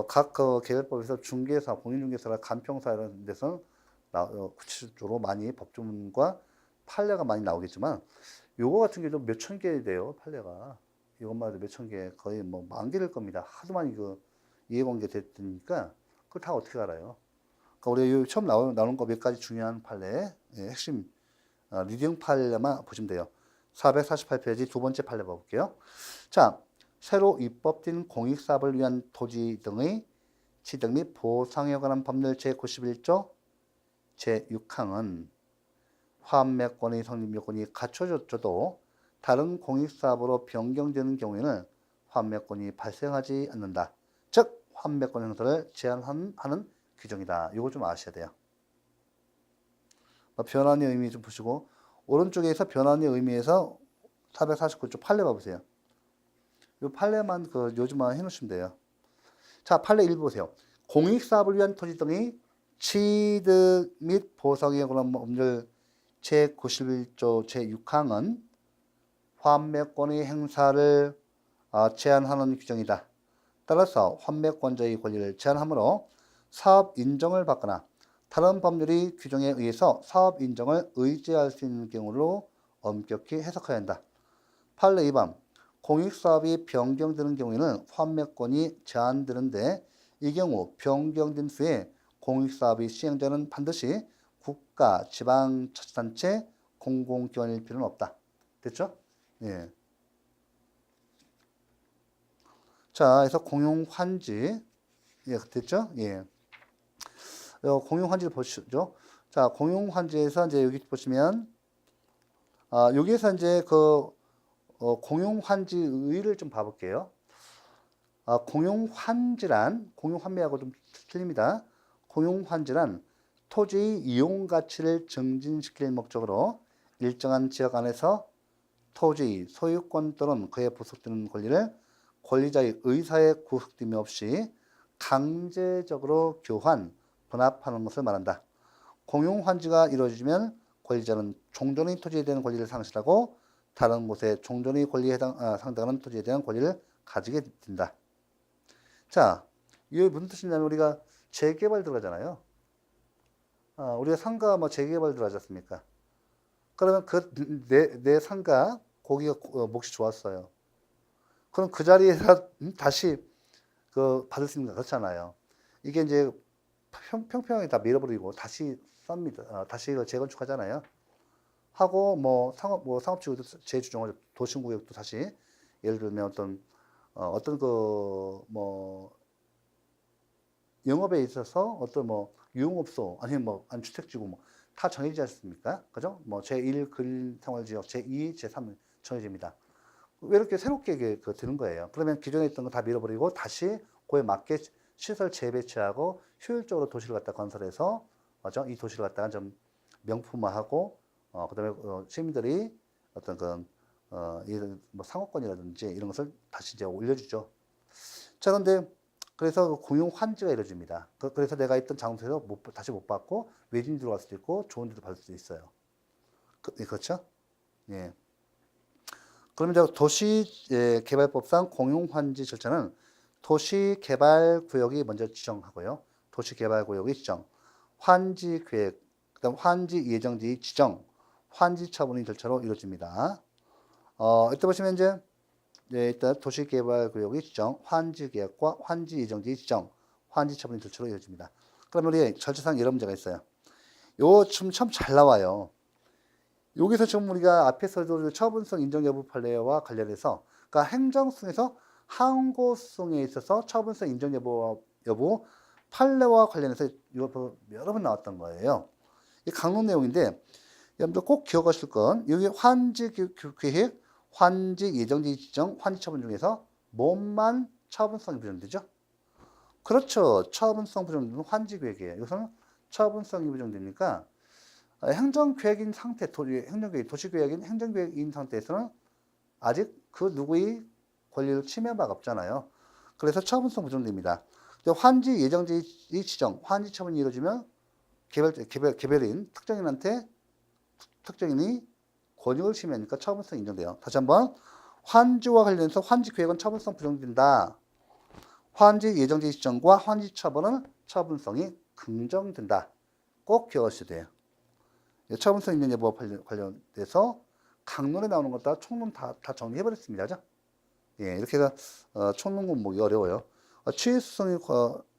각 계열법에서 중개사, 공인중개사나 간평사 이런 데서 구체적으로 많이 법조문과 판례가 많이 나오겠지만 요거 같은 경우도 몇천 개 돼요. 판례가 이것만 해도 몇천 개, 거의 뭐 10,000개 될 겁니다. 하도 많이 그 이해관계 됐으니까 그걸 다 어떻게 알아요? 그러니까 우리가 처음 나오는 거 몇 가지 중요한 판례, 예, 핵심 리딩 판례만 보시면 돼요. 448페이지 두 번째 판례 봐볼게요. 자, 새로 입법된 공익사업을 위한 토지 등의 취득 및 보상에 관한 법률 제91조 제6항은 환매권의 성립 요건이 갖춰져도 다른 공익사업으로 변경되는 경우에는 환매권이 발생하지 않는다. 즉 환매권 행사를 제한하는 규정이다. 이거 좀 아셔야 돼요. 변환의 의미 좀 보시고 오른쪽에서 변환의 의미에서 449쪽 판례 봐보세요. 이 판례만 요즘만 해놓으시면 돼요. 자, 판례 1 보세요. 공익사업을 위한 토지 등의 취득 및 보상에 관한 법률 제91조 제6항은 환매권의 행사를 제한하는 규정이다. 따라서 환매권자의 권리를 제한하므로 사업 인정을 받거나 다른 법률의 규정에 의해서 사업 인정을 의제할 수 있는 경우로 엄격히 해석해야 한다. 판례 2번 공익사업이 변경되는 경우에는 환매권이 제한되는데 이 경우 변경된 후에 공익사업의 시행자는 반드시 국가, 지방자치단체, 공공기관일 필요는 없다. 됐죠? 예. 자, 그래서 공용환지. 예, 됐죠? 예. 공용환지를 보시죠. 자, 공용환지에서 이제 여기 보시면, 여기에서 이제 공용환지 의의를 좀 봐볼게요. 공용환매하고 좀 틀립니다. 공용환지란 토지의 이용 가치를 증진시킬 목적으로 일정한 지역 안에서 토지의 소유권 또는 그에 부속되는 권리를 권리자의 의사에 구속됨이 없이 강제적으로 교환, 분합하는 것을 말한다. 공용환지가 이루어지면 권리자는 종전의 토지에 대한 권리를 상실하고 다른 곳에 종전의 권리에 상당하는 토지에 대한 권리를 가지게 된다. 자, 이게 무슨 뜻이냐면 우리가 재개발 들어가잖아요. 우리가 상가 재개발 들어가지 않습니까? 그러면 내 상가 거기가 몫이 좋았어요. 그럼 그 자리에서 다시 받을 수 있는 거 그렇잖아요. 이게 이제 평평하게 다 밀어버리고 다시 쌉니다. 다시 재건축하잖아요. 하고 상업지구도 재주정을 도심구역도 다시 예를 들면 어떤 영업에 있어서 어떤 유흥업소 아니면 주택지구 다 정해지지 않습니까? 그죠? 제1 근생활지역, 제2, 제3 정해집니다. 왜 이렇게 새롭게 드는 거예요? 그러면 기존에 있던 거 다 밀어버리고 다시 그에 맞게 시설 재배치하고 효율적으로 도시를 갖다 건설해서 이 도시를 갖다가 좀 명품화하고 그다음에 시민들이 어떤 상업권이라든지 이런 것을 다시 이제 올려주죠. 자, 그런데 그래서 공용 환지가 이루어집니다. 그래서 내가 있던 장소에서 다시 못 받고 외진이 들어갈 수도 있고 좋은 데도 받을 수도 있어요. 그렇죠? 예. 그러면 이제 도시개발법상 공용환지 절차는 도시개발구역이 먼저 지정하고요. 도시개발구역의 지정, 환지계획, 그다음 환지예정지 지정, 환지처분의 절차로 이루어집니다. 이때 보시면 이제 일단 도시개발구역의 지정, 환지계획과 환지예정지 지정, 환지처분의 절차로 이루어집니다. 그러면 우리 절차상 여러 문제가 있어요. 요 참 잘 나와요. 여기서 지금 우리가 앞에서도 처분성 인정 여부 판례와 관련해서 그러니까 행정성에서 항고성에 있어서 처분성 인정 여부 판례와 관련해서 여러 번 나왔던 거예요. 이 강론 내용인데 여러분들 꼭 기억하실 건 여기 환지 계획, 환지 예정지 지정, 환지 처분 중에서 뭐만 처분성이 부정되죠? 그렇죠. 처분성 부정되는 환지 계획이에요. 이것은 처분성이 부정되니까 행정계획인 상태, 행정계획, 도시계획인 행정계획인 상태에서는 아직 그 누구의 권리를 침해한 바가 없잖아요. 그래서 처분성 부정됩니다. 환지 예정지 지정, 환지 처분이 이루어지면 개별인, 특정인이 권익을 침해하니까 처분성 인정돼요. 다시 한번 환지와 관련해서 환지 계획은 처분성 부정된다. 환지 예정지 지정과 환지 처분은 처분성이 긍정된다. 꼭 기억하셔야 돼요. 처분성 인정 여부와 관련돼서 강론에 나오는 것 다 총론 다 정리해버렸습니다. 그죠? 예, 이렇게 해서 총론 공부하기 어려워요. 취소성의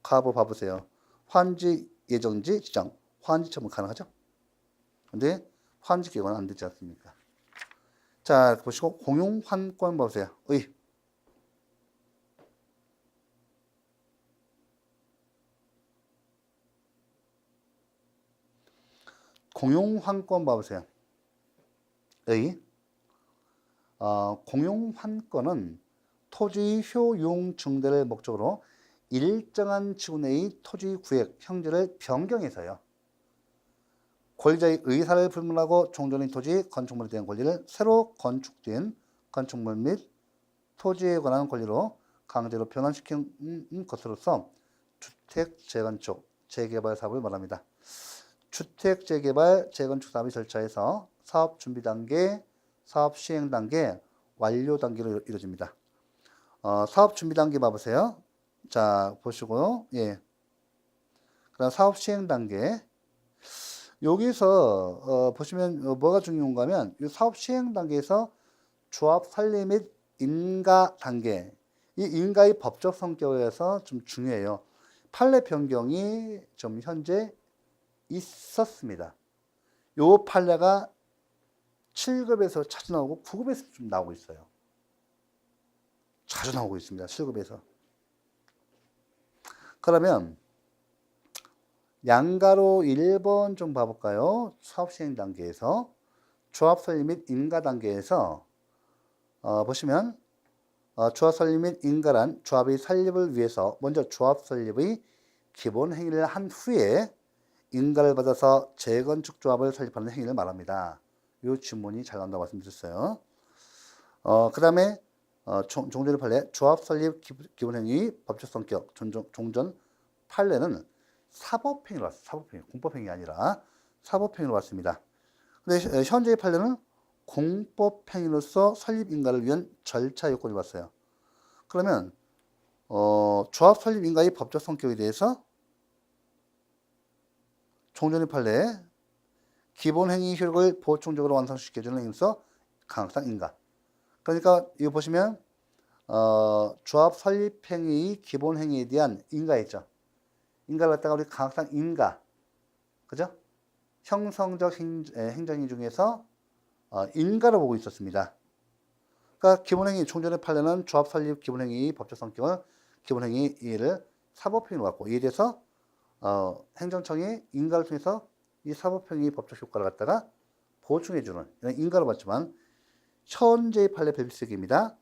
과보 봐보세요. 환지 예정지, 지정, 환지 처분 가능하죠? 근데 환지 기관은 안 되지 않습니까? 자, 보시고 공용 환권 보세요. 의. 공용 환권 봐보세요. 의. 공용 환권은 토지 효용 증대를 목적으로 일정한 지구 내의 토지 구역 형질을 변경해서요. 권리자의 의사를 불문하고 종전의 토지 건축물에 대한 권리를 새로 건축된 건축물 및 토지에 관한 권리로 강제로 변환시킨 것으로서 주택 재건축, 재개발 사업을 말합니다. 주택 재개발, 재건축 사업의 절차에서 사업 준비 단계, 사업 시행 단계, 완료 단계로 이루어집니다. 사업 준비 단계 봐보세요. 자, 보시고요. 예. 그다음 사업 시행 단계. 여기서 보시면 뭐가 중요한가 하면 이 사업 시행 단계에서 조합 설립 및 인가 단계. 이 인가의 법적 성격에서 좀 중요해요. 판례 변경이 좀 현재 있었습니다. 요 판례가 7급에서 자주 나오고 9급에서 좀 나오고 있어요. 자주 나오고 있습니다. 7급에서. 그러면 양가로 1번 좀 봐볼까요? 사업 시행 단계에서 조합 설립 및 인가 단계에서 보시면 조합 설립 및 인가란 조합의 설립을 위해서 먼저 조합 설립의 기본 행위를 한 후에 인가를 받아서 재건축 조합을 설립하는 행위를 말합니다. 이 질문이 잘 나온다고 말씀드렸어요. 그 다음에 종전의 판례 조합 설립 기본 행위 법적 성격 종전 판례는 사법행위로 왔습니다. 사법행위, 공법행위 아니라 사법행위로 왔습니다. 근데 현재의 판례는 공법행위로서 설립 인가를 위한 절차 요건이 왔어요. 그러면 조합 설립 인가의 법적 성격에 대해서 종전의 판례 기본 행위 효력을 보충적으로 완성시켜주는 행위로서 강학상 인가. 그러니까 이거 보시면 조합 설립 행위의 기본 행위에 대한 인가 있죠. 인가를 갖다가 우리 강학상 인가, 그죠? 형성적 행정행 중에서 인가를 보고 있었습니다. 그러니까 기본행위 총전의 판례는 조합 설립 기본행위 법적 성격을 기본행위를 사법행위로 갖고 이에 대해서 행정청이 인가를 통해서 이 사법행위 법적 효과를 갖다가 보충해주는 인가로 봤지만 현재의 판례 배비색입니다.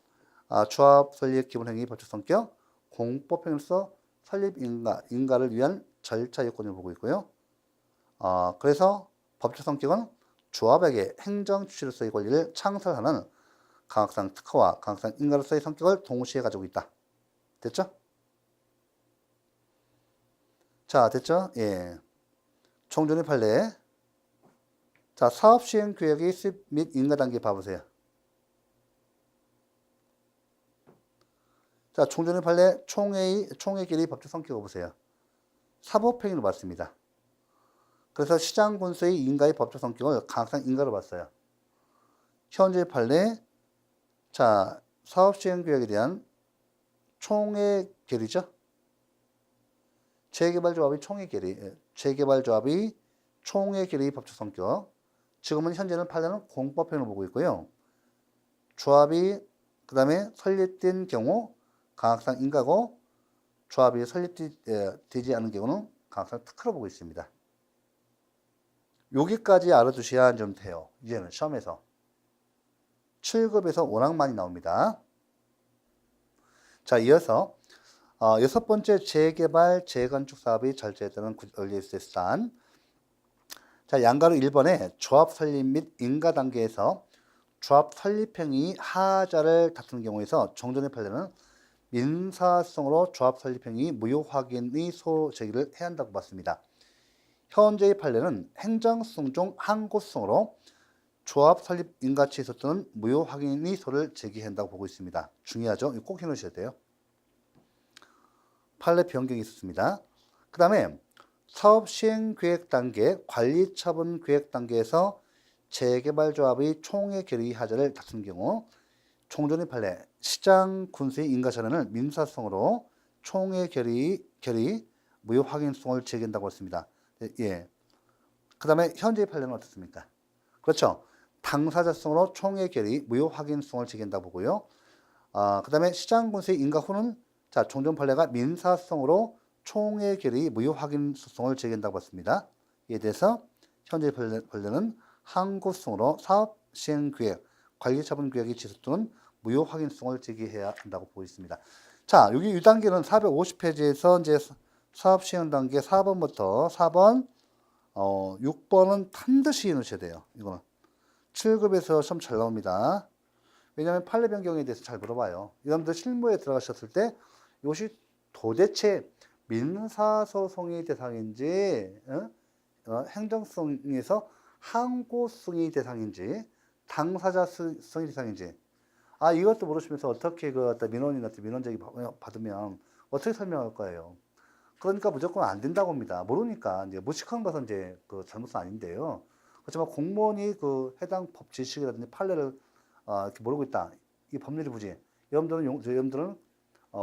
조합 설립 기본행위 법적 성격 공법행위로서 설립 인가를 위한 절차 요건을 보고 있고요. 그래서 법적 성격은 조합에게 행정 주체로서의 권리를 창설하는 강학상 특허와 강학상 인가로서의 성격을 동시에 가지고 있다. 됐죠? 자, 됐죠? 예. 종전의 판례. 자, 사업 시행 계획의 수립 및 인가 단계 봐보세요. 자, 종전의 판례 총회의 결의 법적 성격을 보세요. 사법행위로 봤습니다. 그래서 시장 군수의 인가의 법적 성격을 강학상 인가로 봤어요. 현재 판례, 자, 사업 시행 계획에 대한 총회 결의죠. 재개발조합의 총회 결의, 재개발조합의 총회 결의 법적 성격. 지금은 현재는 판례는 공법행위로 보고 있고요. 조합이 그 다음에 설립된 경우 강학상 인가고 조합이 설립되지 않은 경우는 강학상 특허로 보고 있습니다. 여기까지 알아두셔야 좀 돼요. 이제는 시험에서 7급에서 워낙 많이 나옵니다. 자, 이어서 6번째 재개발 재건축 사업의 절차에 따른 권리일세 사안. 자, 양가로 1번에 조합 설립 및 인가 단계에서 조합 설립 행위 하자를 다투는 경우에서 종전의 판례는 민사소송으로 조합 설립 행위 무효 확인의 소 제기를 해야 한다고 봤습니다. 현재의 판례는 행정소송 중 한 곳소송으로 조합 설립 인가 취소 또는 무효 확인의 소를 제기해야 한다고 보고 있습니다. 중요하죠? 이거 꼭 해놓으셔야 돼요. 판례 변경이 있었습니다. 그 다음에 사업 시행 계획 단계, 관리 처분 계획 단계에서 재개발조합의 총회 결의 하자를 다투는 경우 종전의 판례, 시장 군수의 인가 전환을 민사소송으로 총회 결의 무효 확인 소송을 제기한다고 했습니다. 예. 그 다음에 현재의 판례는 어떻습니까? 그렇죠. 당사자성으로 총회 결의 무효 확인성을 제기한다 보고요. 그 다음에 시장군수의 인가 후는 자 종전 판례가 민사성으로 총회 결의 무효 확인성을 제기한다고 봤습니다. 이에 대해서 현재 판례는 항고성으로 사업 시행 계획, 관리 처분 계획이 지속 또는 무효 확인성을 제기해야 한다고 보고 있습니다. 자, 여기 이 단계는 450페이지에서 이제 사업 시행 단계 4번부터 4번, 6번은 반드시 해놓으셔야 돼요. 이거는 7급에서 시험 잘 나옵니다. 왜냐하면 판례 변경에 대해서 잘 물어봐요. 여러분들 실무에 들어가셨을 때 이것이 도대체 민사소송의 대상인지 행정성에서 항고성의 대상인지 당사자성의 대상인지 이것도 모르시면서 어떻게 그 민원인한테 민원 제기 받으면 어떻게 설명할 거예요. 그러니까 무조건 안 된다고 합니다. 모르니까 이제 무식한 것은 이제 그 잘못은 아닌데요. 그렇지만 공무원이 그 해당 법 지식이라든지 판례를 이렇게 모르고 있다. 이 법률의 부재. 여러분들은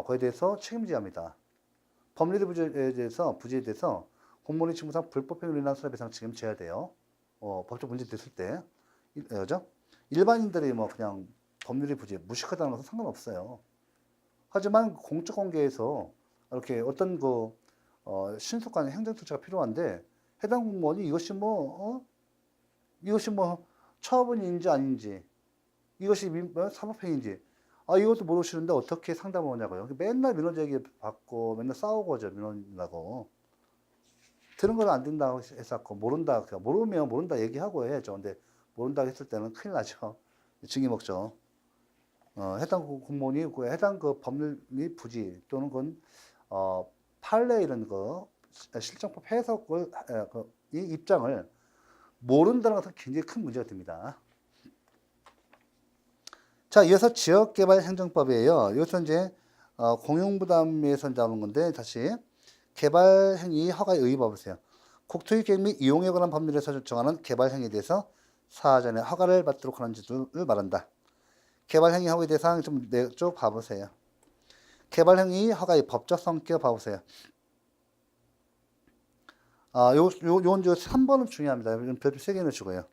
그에 대해서 책임져야 합니다. 법률의 부재에 대해서 공무원의 직무상 불법행위로 인한 손해배상 책임져야 돼요. 법적 문제 됐을 때. 그죠? 일반인들이 뭐 그냥 법률의 부재, 무식하다는 것은 상관없어요. 하지만 공적 관계에서 이렇게 어떤 그 신속한 행정조치가 필요한데 해당 공무원이 이것이 뭐 처분인지 아닌지 이것이 사법행위인지 이것도 모르시는데 어떻게 상담을 하냐고요. 맨날 민원 제기 받고 맨날 싸우고 하죠. 민원이라고. 들은 건 안 된다고 했었고 모른다. 모르면 모른다 얘기하고 해야죠. 근데 모른다고 했을 때는 큰일 나죠. 증이 먹죠. 해당 공무원이 해당 그 법률이 부지 또는 그건 판례 이런 거 실정법 해석을 이 입장을 모른다는 것은 굉장히 큰 문제가 됩니다. 자, 이어서 지역개발행정법이에요. 이것은 이제 공용부담에서 나오는 건데 다시 개발행위 허가의 의의 봐보세요. 국토의 계획 및 이용에 관한 법률에서 정하는 개발행위에 대해서 사전에 허가를 받도록 하는 제도를 말한다. 개발행위 허가의 대상 좀 쭉 봐보세요. 개발행위 허가의 법적 성격 봐보세요. 요 3번은 중요합니다. 별표 3개 넣으시고요.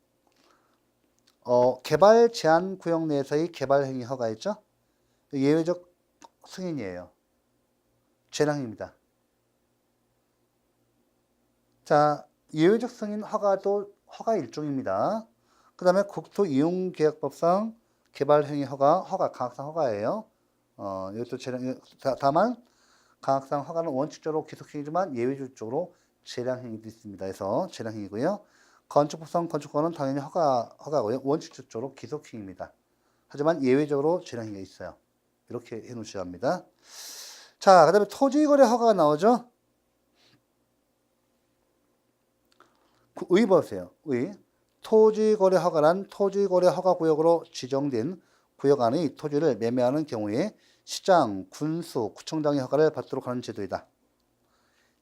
개발 제한 구역 내에서의 개발행위 허가 있죠? 예외적 승인이에요. 재량입니다. 자, 예외적 승인 허가도 허가 일종입니다. 그 다음에 국토이용계약법상 개발행위 허가, 강학상 허가예요. 이것도 다만 강학상 허가는 원칙적으로 기속행위지만 예외적으로 재량행위도 있습니다. 그래서 재량행위고요. 건축법상 건축권은 당연히 허가고요. 원칙적으로 기속행위입니다. 하지만 예외적으로 재량행위가 있어요. 이렇게 해놓으셔야 합니다. 자, 그 다음에 토지거래 허가가 나오죠. 의 보세요. 의. 토지거래 허가란 토지거래 허가구역으로 지정된 구역 안의 토지를 매매하는 경우에 시장, 군수, 구청장의 허가를 받도록 하는 제도이다.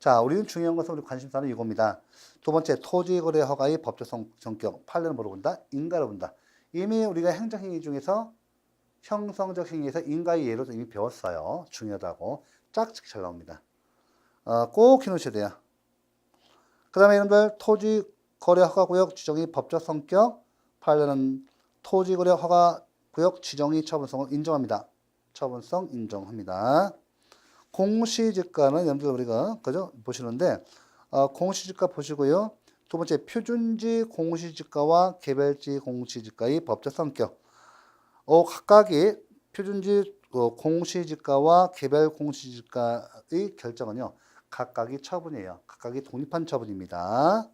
자, 우리는 중요한 것은 우리 관심사는 이겁니다. 두 번째, 토지거래 허가의 법적 성격, 판례를 뭐로 본다? 인가로 본다. 이미 우리가 행정행위 중에서 형성적 행위에서 인가의 예로 이미 배웠어요. 중요하다고. 짝짓기 잘 나옵니다. 꼭 해놓으셔야 돼요. 그 다음에 여러분들 토지거래 허가구역 지정의 법적 성격, 판례는 토지거래 허가구역 지정의 처분성을 인정합니다. 처분성 인정합니다. 공시지가는 여러분들 우리가 그죠 보시는데 공시지가 보시고요. 두 번째 표준지 공시지가와 개별지 공시지가의 법적 성격. 각각의 표준지 공시지가와 개별 공시지가의 결정은요. 각각의 처분이에요. 각각의 독립한 처분입니다.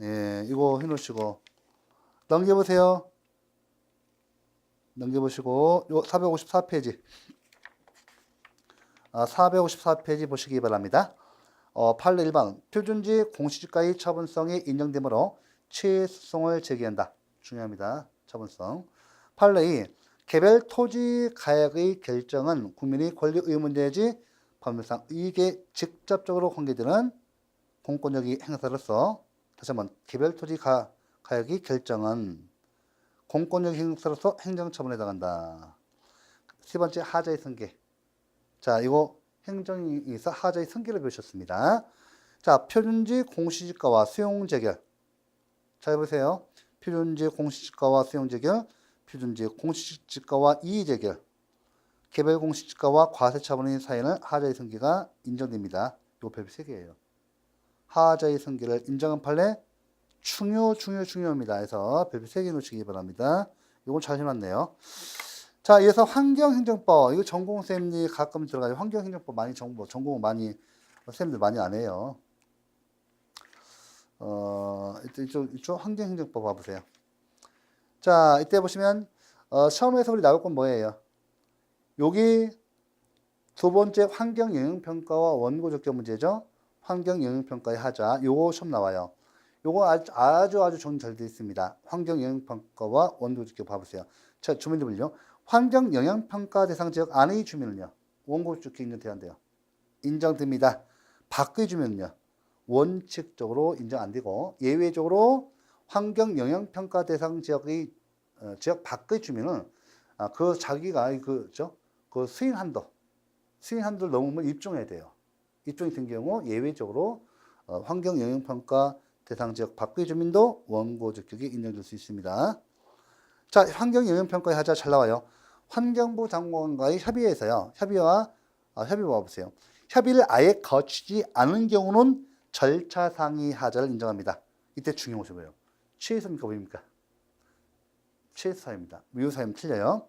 예, 이거 해놓으시고 넘겨보세요. 넘겨보시고 요 454페이지 454페이지 보시기 바랍니다. 판례 1번 표준지 공시지가의 처분성이 인정되므로 취소송을 제기한다. 중요합니다. 처분성. 판례 2 개별 토지 가액의 결정은 국민의 권리 의무 내지 법률상 이익에 직접적으로 관계되는 공권력의 행사로서 다시 한번 개별 토지 가액의 결정은 공권력 행사로서 행정처분에 해당한다. 세 번째 하자의 승계. 자, 이거 행정에서 하자의 승계를 배우셨습니다. 자, 표준지 공시지가와 수용재결. 잘 보세요. 표준지 공시지가와 수용재결, 표준지 공시지가와 이의재결, 개별 공시지가와 과세처분의 사유는 하자의 승계가 인정됩니다. 요 별표 3개예요. 하자의 승계를 인정한 판례 중요합니다. 그래서 별표 3개 놓치기 바랍니다. 이건 잘 해놨네요. 자, 이어서 환경행정법. 이거 전공쌤이 가끔 들어가요. 환경행정법 많이 전공 많이 쌤들 많이 안 해요. 이쪽 환경행정법 봐보세요. 자, 이때 보시면 시험에서 우리 나올 건 뭐예요? 여기 두 번째 환경영향평가와 원고적격 문제죠. 환경영향평가의 하자. 요거 시험 나와요. 요거 아주 정리 잘 되어 있습니다. 환경영향평가와 원고적격 봐보세요. 자, 주민들은요. 환경영향평가 대상 지역 안의 주민은요. 원고적격 인정돼야 한대요. 인정됩니다. 밖의 주민은요. 원칙적으로 인정 안 되고 예외적으로 환경영향평가 대상 지역의 지역 밖의 주민은 그 자기가 그 수인 한도를 넘으면 입종해야 돼요. 입종이 된 경우 예외적으로 환경영향평가 대상 지역 밖의 주민도 원고적격이 인정될 수 있습니다. 자, 환경영향평가의 하자 잘 나와요. 환경부 장관과의 협의에서요. 협의 봐보세요. 협의를 아예 거치지 않은 경우는 절차 상의 하자를 인정합니다. 이때 중요한 것이 뭐예요? 취해서입니까? 뭐입니까? 취해서입니다. 무효사유는 틀려요.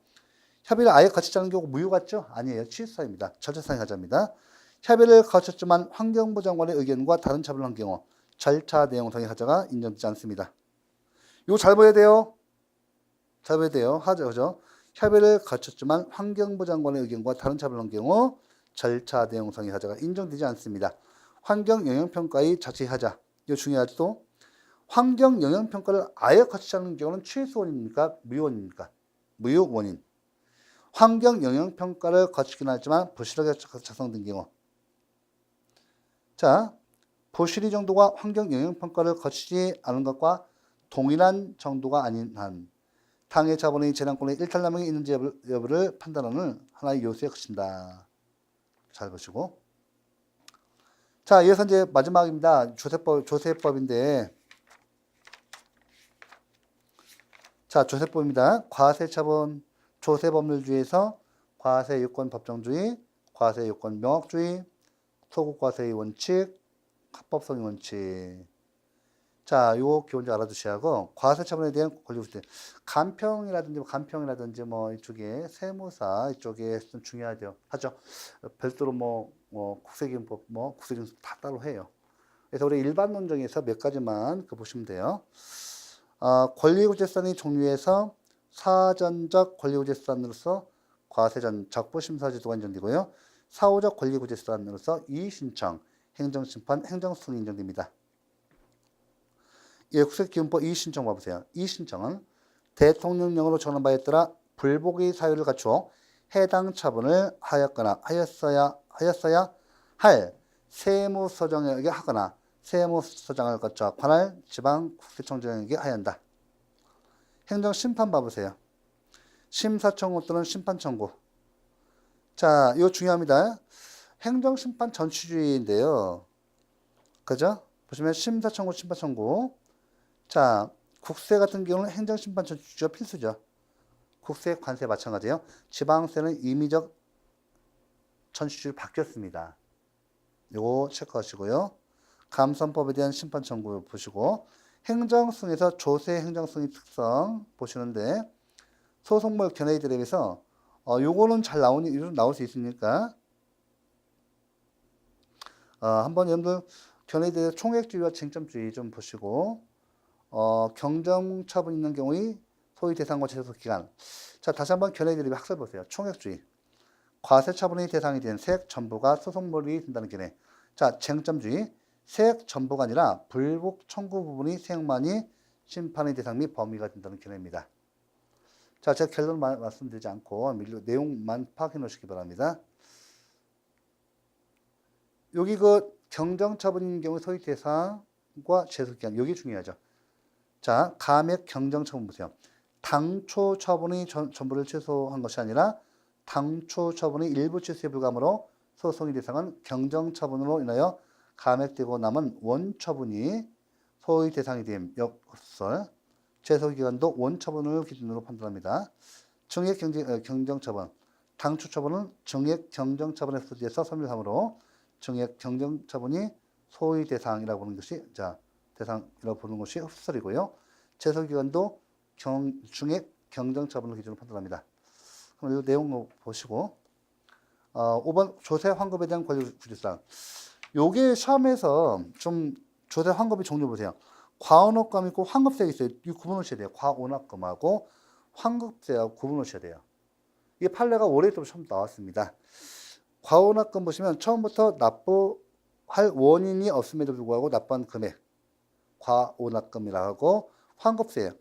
협의를 아예 거치지 않은 경우 무효 같죠? 아니에요. 취해서입니다. 절차 상의 하자입니다. 협의를 거쳤지만 환경부 장관의 의견과 다른 처분을 한 경우 절차 내용 상의 하자가 인정되지 않습니다. 이거 잘 봐야 돼요. 잘 봐야 돼요. 하자, 그죠? 협의를 거쳤지만 환경부 장관의 의견과 다른 처분을 한 경우 절차 내용 상의 하자가 인정되지 않습니다. 환경영향평가의 자체 하자. 이거 중요하죠. 환경영향평가를 아예 거치지 않는 경우는 취소원입니까? 무효원입니까? 무효원인. 환경영향평가를 거치긴 하지만 부실하게 작성된 경우. 자, 부실이 정도가 환경영향평가를 거치지 않은 것과 동일한 정도가 아닌 한 당해 자본의 재량권의 일탈남용이 있는지 여부를 판단하는 하나의 요소에 그친다. 잘 보시고. 자, 이어서 이제 마지막입니다. 조세법인데. 자, 조세법입니다. 과세처분, 조세법률주의에서 과세유권 법정주의, 과세유권 명확주의, 소급과세의 원칙, 합법성의 원칙. 자, 요 기본적으로 알아두셔야 하고, 과세처분에 대한 권리구제. 간평이라든지 뭐 이쪽에 세무사 이쪽에 좀 중요하죠. 별도로 국세기준법, 국세기준법 다 따로 해요. 그래서 우리 일반 논정에서 몇 가지만 보시면 돼요. 권리구제산의 종류에서 사전적 권리구제산으로서 과세전 적부심사제도가 인정되고요. 사후적 권리구제산으로서 이의신청, 행정심판, 행정소송이 인정됩니다. 예, 국세기준법 이의신청 봐보세요. 이의신청은 대통령령으로 정한 바에 따라 불복의 사유를 갖추어 해당 처분을 하였어야 할 세무서장에게 하거나 세무서장을 거쳐 관할 지방국세청장에게 하여야 한다. 행정심판 봐보세요. 심사청구 또는 심판청구. 자, 이거 중요합니다. 행정심판 전치주의인데요. 그죠? 보시면 심사청구, 심판청구. 자, 국세 같은 경우는 행정심판 전치주의가 필수죠. 국세, 관세 마찬가지예요. 지방세는 임의적 전치주의로 바뀌었습니다. 요거 체크하시고요. 감선법에 대한 심판 청구 보시고 행정승에서 조세 행정승의 특성 보시는데 소송물 견해에 대비해서 요거는 잘 나올 수 있으니까 한번 여러분들 견해에 대해서 총액주의와 쟁점주의 좀 보시고 경정처분 있는 경우의 소위 대상과 제소기간. 자, 다시 한번 견해에 대비 학설 보세요. 총액주의. 과세처분의 대상이 된 세액 전부가 소송물이 된다는 견해. 자, 쟁점주의. 세액 전부가 아니라 불복 청구 부분이 세액만이 심판의 대상 및 범위가 된다는 견해입니다. 자, 제가 결론 말씀드리지 않고 내용만 파악해 놓으시기 바랍니다. 여기 경정처분인 경우 소위 대상과 제소기간 여기 중요하죠. 자, 감액 경정처분 보세요. 당초 처분이 전부를 취소한 것이 아니라 당초 처분이 일부 취소에 불과하므로 소송의 대상은 경정처분으로 인하여 감액되고 남은 원처분이 소의 대상이 됨. 역흡설. 제소기간도 원처분을 기준으로 판단합니다. 증액 경정처분. 당초 처분은 증액 경정처분의 소지에서 섬유함으로 증액 경정처분이 소의 대상이라고 보는 것이 대상이라고 보는 것이 흡설이고요. 제소기간도 증액 경정처분을 기준으로 판단합니다. 그럼 이 내용 보시고 5번 조세 환급에 대한 권리 구조상. 요게 시험에서 좀 조세 환급의 종류 보세요. 과온합금 있고 환급세가 있어요. 이 구분하셔야 돼요. 과온합금하고 환급세하고 구분하셔야 돼요. 이 판례가 올해부터 처음 나왔습니다. 과온합금 보시면 처음부터 납부할 원인이 없음에도 불구하고 납부한 금액 과온합금이라고 하고, 환급세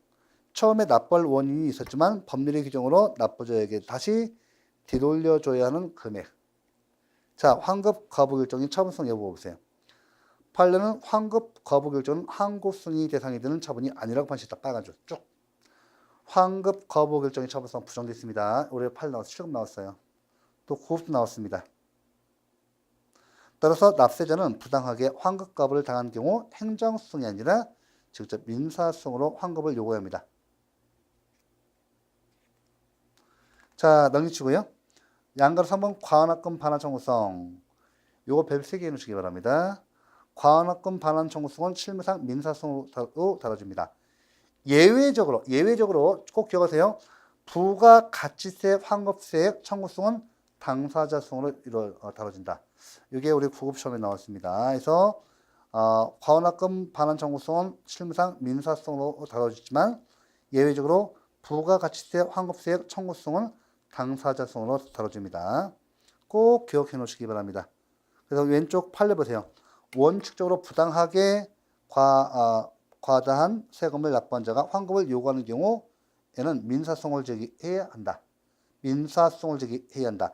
처음에 납부할 원인이 있었지만 법률의 규정으로 납부자에게 다시 되돌려줘야 하는 금액. 자, 환급 거부 결정의 처분성 여부 보세요. 판례는 환급 거부 결정은 항고승이 대상이 되는 처분이 아니라고 판시했다. 빨간줄 쭉. 환급 거부 결정의 처분성 부정됐습니다. 올해 판례 나와서 7급 나왔어요. 또 9급도 나왔습니다. 따라서 납세자는 부당하게 환급 거부를 당한 경우 행정소송이 아니라 직접 민사소송으로 환급을 요구해야 합니다. 자, 넘기시고요. 양가로 3번 과언합금 반환 청구성. 요거 별표 3개 해놓으시기 바랍니다. 과언합금 반환 청구성은 실무상 민사소송으로 다뤄집니다. 예외적으로 꼭 기억하세요. 부가가치세 환급세액 청구성은 당사자 소송으로 다뤄진다. 이게 우리 9급 시험에 나왔습니다. 그래서 과언합금 반환 청구성은 실무상 민사소송으로 다뤄지지만 예외적으로 부가가치세 환급세액 청구성은 당사자 소송으로 다뤄집니다. 꼭 기억해 놓으시기 바랍니다. 그래서 왼쪽 판례 보세요. 원칙적으로 부당하게 과다한 세금을 납부한 자가 환급을 요구하는 경우에는 민사소송을 제기해야 한다. 민사소송을 제기해야 한다.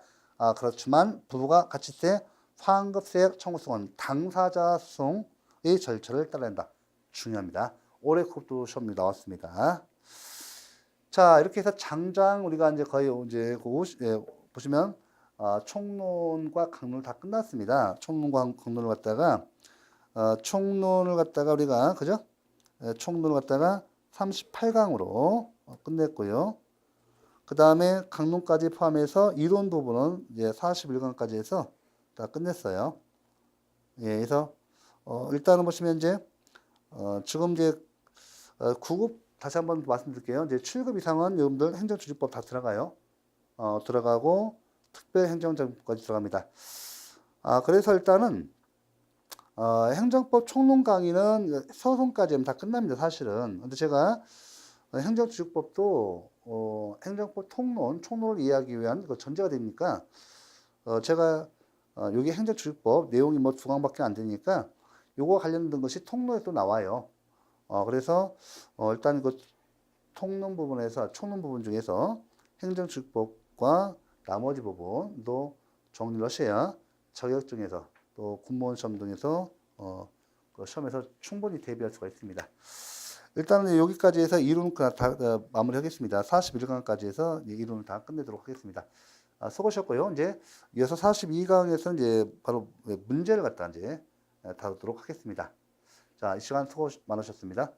그렇지만 부가가치세 환급세액 청구성은 당사자 소송의 절차를 따라야 한다. 중요합니다. 올해 급도 시험이 나왔습니다. 자, 이렇게 해서 장장 우리가 이제 거의 이제 보시면 총론과 강론을 다 끝났습니다. 총론과 강론을 갖다가 총론을 갖다가 우리가 그죠? 총론을 갖다가 38강으로 끝냈고요. 그 다음에 강론까지 포함해서 이론 부분은 이제 41강까지 해서 다 끝냈어요. 예, 그래서 일단은 보시면 이제 지금 이제 9급 다시 한번 말씀드릴게요. 이제 7급 이상은 여러분들 행정조직법 다 들어가요. 들어가고 특별행정정법까지 들어갑니다. 그래서 일단은 행정법 총론 강의는 소송까지 다 끝납니다. 사실은. 근데 제가 행정조직법도 행정법 총론을 이해하기 위한 전제가 되니까 제가 여기 행정조직법 내용이 뭐 2강밖에 안 되니까 요거 관련된 것이 통론에 또 나와요. 그래서 일단 그 총론 부분 중에서 행정조직법과 나머지 부분도 정리를 하셔야 자격증에서 또 공무원 시험 등에서 그 시험에서 충분히 대비할 수가 있습니다. 일단은 여기까지 해서 이론 다 마무리하겠습니다. 41강까지 해서 이론을 다 끝내도록 하겠습니다. 수고하셨고요. 이제 이어서 42강에서 이제 바로 문제를 갖다 이제 다루도록 하겠습니다. 자, 이 시간 수고 많으셨습니다.